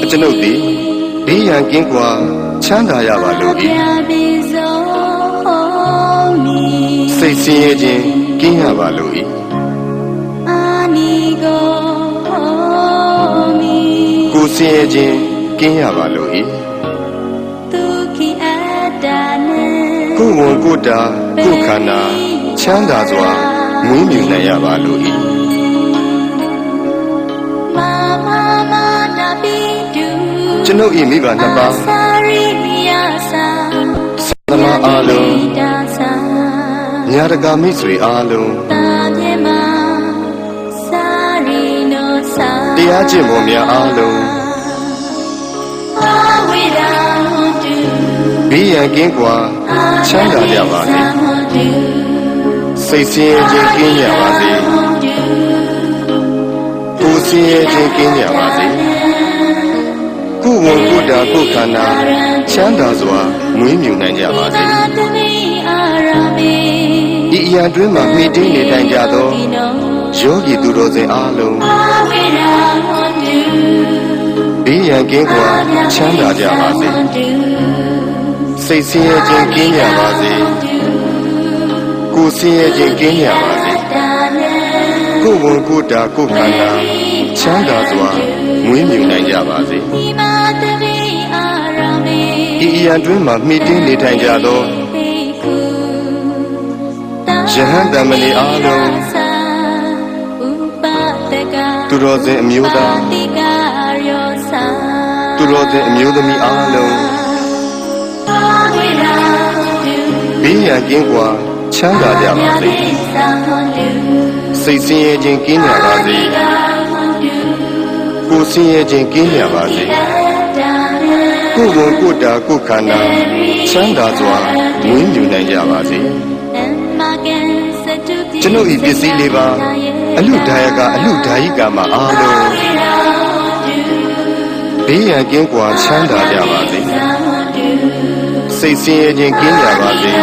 ကျွန်ုပ်သည်ဘေးရန်ကင်းကွာချမ်းသာရပါလို့၏စိတ်ဆင်းရဲခြင်းကင်းရပါလို့၏ကိုယ်ဆင်းရဲခြင်းကင်းရပါလို့၏ကိုယ်ဝန်ကိုယ်တာကိုယ်ခန္ဓာချမ်းသာစွာမွေးမြူနိုင်ရပါလို့၏ကျွန်ုပ်၏မိဘနှစ်ပါးသမားအားလုံးညာတကာမိတ်ဆွေအားလုံးတရားကျင့်ပေါ်များအားလုံးဘေးရန်ကင်းကွာချမ်းသာကြပါစေစိတ်ဆင်းရဲခြင်းကင်းကြပါစေကိုယ်ဆင်းရဲခြင်းကင်းကြပါစေကိုယ်ဝန်ကိုယ်တာကိုယ်ခန္ဓာချမ်းသာစွာမွေးမြူနိုင်ကြပါစေဤအရာတွင်မှမိတည်နေတိုင်းကြသောယောဂီသူတော်စင်အားလုံးဘေးရန်ကင်းကွာချမ်းသာကြပါစေစိတ်ဆင်းရဲခြင်းကင်းကြပါစေကိုယ်ဆင်းရဲခြင်းကင်းကြပါစေကိုယ်ဝန်ကိုယ်တာကိုယ်ခန္ဓာချမ်းသာစွာမွေးမြူနိုင်ကြပါစေဤအရာတွင်မှမိတည်နေထိုင်ကြသောယဟန်တမဏေအားလုံးသူတော်စင်အမျိုးသားသူတော်စင်အမျိုးသမီးအားလုံးဘေးရန်ကင်းကွာချမ်းသာကြပါစေစိတ်ဆင်းရဲခြင်းကင်းကြပါစေကိုယ်ဆင်းရဲခြင်းကင်းကြပါစေကိုယ်ဝန်ကိုယ်တာကိုယ်ခန္ဓာချမ်းသာစွာမွေးမြူနိုင်ကြပါစေကျွန်ုပ်ဤပစ္စည်းလေးပါအလူဒါယကအလူဒါယိကာမအားလုံးဘေးရန်ကင်းကွာချမ်းသာကြပါစေစိတ်ဆင်းရဲခြင်းကင်းကြပါစေ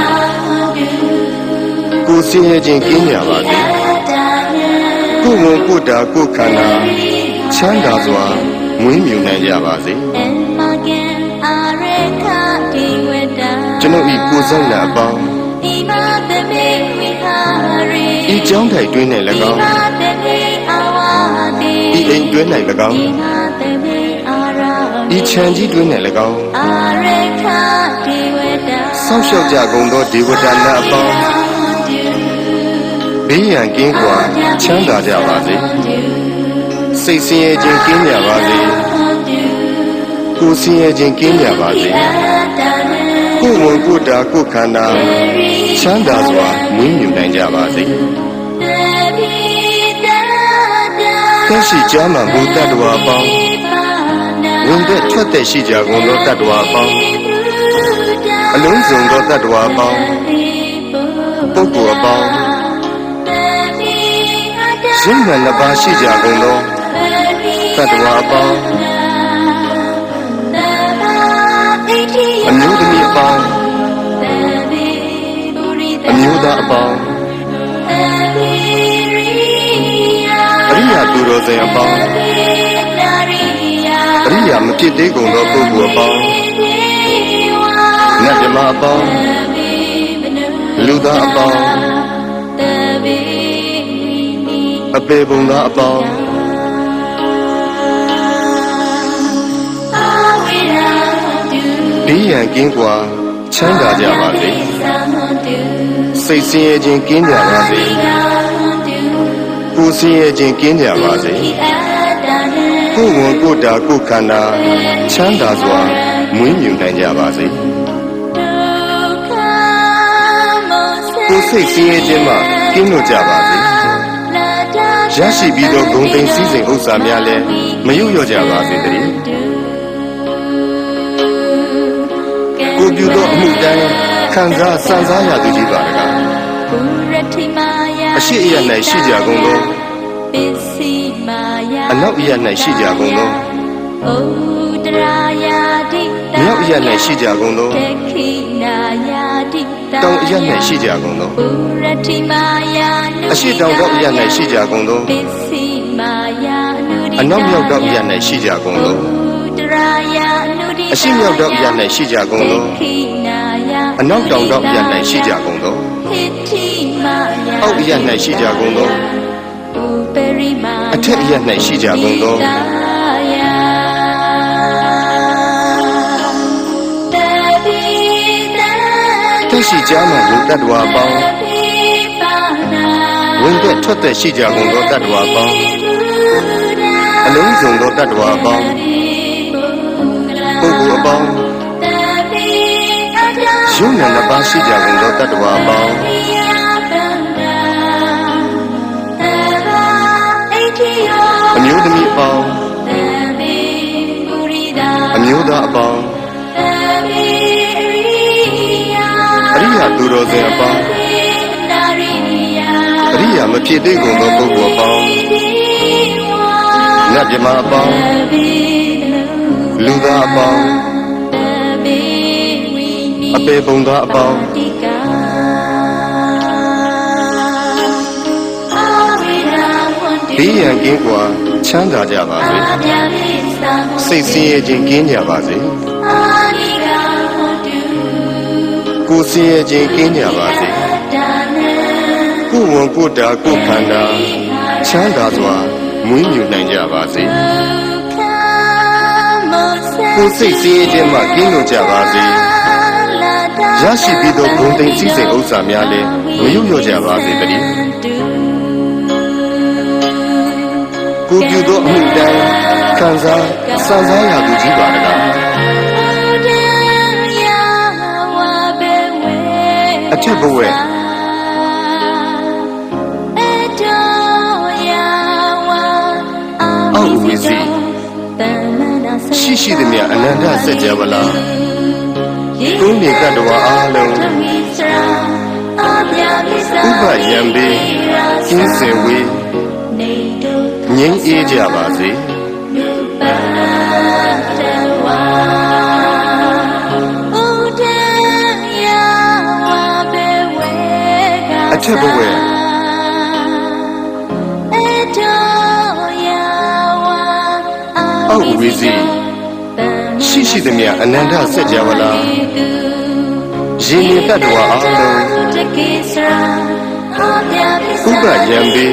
ကိုယ်ဆင်းရဲခြင်းကင်းကြပါစေကိုယ်ဝန်ကိုယ်တာကိုယ်ခန္ဓာချမ်းသာစွာမွေးမြူနိုင်ကြပါစေကျွန်ုပ်ဤကိုယ်ဆိုင်ရာအပေါင်းဤကျောင်းထိုင်တွင်း၌၎င်းဤအိမ်တွင်း၌၎င်းဤခြံကြီးတွင်း၌၎င်းဆောက်ရှောက်ကြကုန်သောဒေဝတာနာအပေါင်းဘေးရန်ကင်းကွာချမ်းသာကြပါစေစိတ်ဆင်းရဲခြင်းကင်းကြပါစေကိုယ်ဆင်းရဲခြင်းကင်းကြပါစေကိုယ်ဝန်ကိုယ်တာကိုယ်ခန္ဓာချမ်းသာစွာမွေးမြူနိုင်ကြပါစေသက်ရှိကြမ်းမှန်ဘုတ္တတဝါပေါင်းဝင်သက်ထွက်သက်ရှိကြကုန်သောတတ္တဝါပေါင်းအလုံးစုံသောတတ္တဝါပေါင်းပုဂ္ဂိုလ်အပေါင်းရှင်မှန်နှစ်ပါးရှိကြကုန်သောတတ္တဝါပေါင်းအမျိုးသမီးအပေါင်းအမျိုးသားအပေါင်းအရိယာသူတော်စင်အပေါင်းအရိယာမဖြစ်သေးကုန်သောပုဂ္ဂိုလ်အပေါင်းနတ်ဓမ္မအပေါင်းလူသားအပေါင်းအပေပုံသားအပေါင်းဘေးရန်ကင်းကွာချမ်းသာကြပါစေစိတ်ဆင်းရဲခြင်းကင်းကြပါစေကိုယ်ဆင်းရဲခြင်းကင်းကြပါစေကိုယ်ဝန်ကိုယ်တာကိုယ်ခန္ဓာချမ်းသာစွာမွေးမြူနိုင်ကြပါစေကိုယ်စိတ်ဆင်းရဲခြင်းမှကင်းလွတ်ကြပါစေရရှိပြီးသောဂုဏ်သိမ်းစည်းစိမ်ဥစ္စာများလည်းမယုတ်လျော့ကြပါစေတည်းကိုပြုသောအမှုတိုင်းခံစားစံစားရသူကြီးပါတကားအရှိအရ၌ရှိကြကုန်သောအနောက်အရ၌ရှိကြကုန်သောမြောက်အရ၌ရှိကြကုန်သောတောင်အရ၌ရှိကြကုန်သောအရှိတောင်တောင်အရ၌ရှိကြကုန်သောအနောက်မြောက်တောင်အရ၌ရှိကြကုန်သော အရှိမြောက်တော့ရ၌ရှိကြကုန်သောအနောက်တောင်တော့ရ၌ရှိကြကုန်သောအောက်ရ၌ရှိကြကုန်သောအထက်ရ၌ရှိကြကုန်သောသက်ရှိကြမှလူတ attva အပေါင်းဝင်သက်ထွက်သက်ရှိကြကုန်သောတ attva အပေါင်းအလုံးစုံသောတ attva အပေါင်းပုဂ္ဂိုလ်အပေါင်းယုံနာနှစ်ပါးရှိကြကုန်သောတ attva အပေါင်းအမျိုးသမီးအပေါင်းအမျိုးသားအပေါင်းအရိယာသူတော်စင်အပေါင်းအရိယာမဖြစ်သေးကုန်သောပုဂ္ဂိုလ်အပေါင်းနတ်မြမအပေါင်းလူသားအပေါင်းအပေပုံသားအပေါင်းဘေးရန်ကင်းကွာချမ်းသာကြပါစေစိတ်ဆင်းရဲခြင်းကင်းကြပါစေကိုယ်ဆင်းရဲခြင်းကင်းကြပါစေကိုယ်ဝန်ကိုယ်တာကိုယ်ခန္ဓာချမ်းသာစွာမွေးမြူနိုင်ကြပါစေကိုယ်စိတ်ဆင်းရဲခြင်းမှကင်းလွတ်ကြပါစေရရှိပြီးသောဂုဏ်သိက္ခာစည်းစိမ်ဥစ္စာများလည်းမရွတ်လျော့ကြပါစေတည်းကိုပြုသောအမှုတိုင်းခံစားစံစားရသူကြီးပါတကားအထက်ဘဝအောက်ဝိစီရှိသည်မြအနန္တစัจ java လာကုန်းနေကတ္တဝါအားလုံးဥပယံပေကျင်းစင်ဝေးငြိမ်းအေးကြပါစေအထက်ဘဝအောက်ဝိစီရှိသည်မြအနန္တစัจ java လာရှင်နေတ္တဝါအားလုံးဥပယံပေ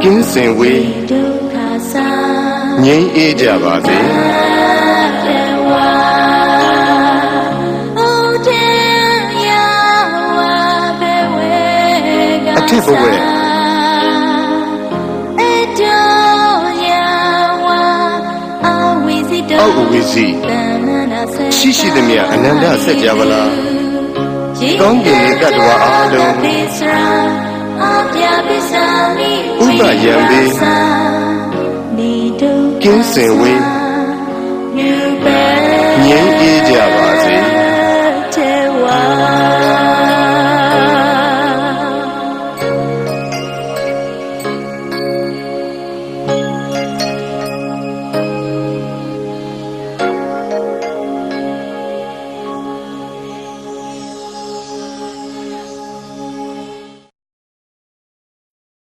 ကင်းစင်ဝေးငြိမ်းအေးကြပါစေအထက်ဘဝအောက်ဝိစီရှိသည်မြအနန္တစัจ java လာကောင်းကင်ကတ္တဝါအားလုံးဥပယံပေကင်းစင်ဝေးငြိမ်းအေးကြပါစေ